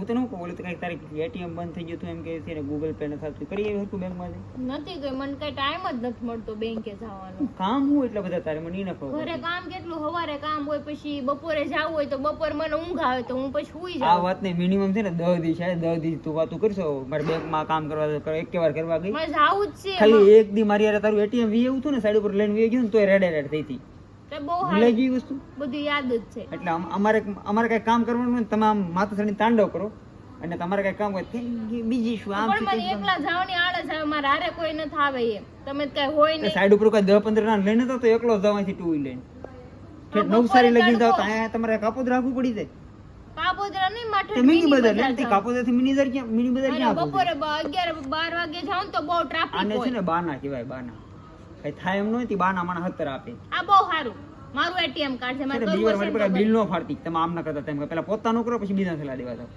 હું તને શું કહું, ઓલું તો કંઈક તારે એટીએમ બંધ થઈ ગયું હતું એમ કે છે ને ગૂગલ પે નથી થતું, કરી આવ્યું હતું બેંકમાં નથી ગઈ, મને કઈ ટાઈમ જ નથી મળતો બેંકે જવાનો. કામ હું એટલા બધા તારે મને ઈ ન ખબર ઘરે કામ કેટલું, સવારે કામ હોય, પછી બપોરે જવું હોય તો બપોરે મને ઊંઘ આવે તો હું પછી સુઈ આ જાઉં. વાત ને મિનિમમ છે ને 10 દિવસ છે, 10 દિવસ તું વાતું કરશો મારે બેંકમાં કામ કરવા એક વાર કરવા ગઈ, મારે જાવું જ છે. ખાલી એક દી મારી યાર તારું એટીએમ વી એવું હતું ને સાઈડ ઉપર લઈને વી ગયું ને તોય રેડે રેડ થઈ હતી, તો બહુ ભૂલાઈ ગઈ વસ્તુ. બધું યાદ જ છે. એટલે અમારે કઈ કામ કરવાનું હોય ને તમે આમ માથા ચડીને તાંડવ કરો, અને તમારે કઈ કામ હોય બીજી શું આમ પણ મને એકલા જવાની આળસ આવે, મારે હારે કોઈ નથી આવે એમ. તમે કઈ હોય નહીં. સાઈડ ઉપર કોઈ 10-15 ના લઈને તો એકલો જવાથી ટુ વ્હીલ લઈને ઠેઠ નવસારી લગીને જાવ તો અહીંયા તમારે કાપોદ રાખવું પડી જાય. કાપોદ્રા નહીં, માથે મિની બજાર લે તે કાપોદ થી મિની બજાર ક્યાં બપોરે 11-12 વાગે જાવ તો બહુ ટ્રાફિક આને છે હોય. ને બાના કહેવાય, બાના કઈ થાય એમ નથી, બાના માણા 17 આપે. આ બહુ સારું, મારું એટીએમ કાર્ડ છે, મારે બીજી વાર કરવું મારી પાસે હશે બિલ નો ફાડતી, તમે આમ ના કરતા, તેમ પેલા પોતાનું કરો પછી બીજા સલાહ દેવા જાવ.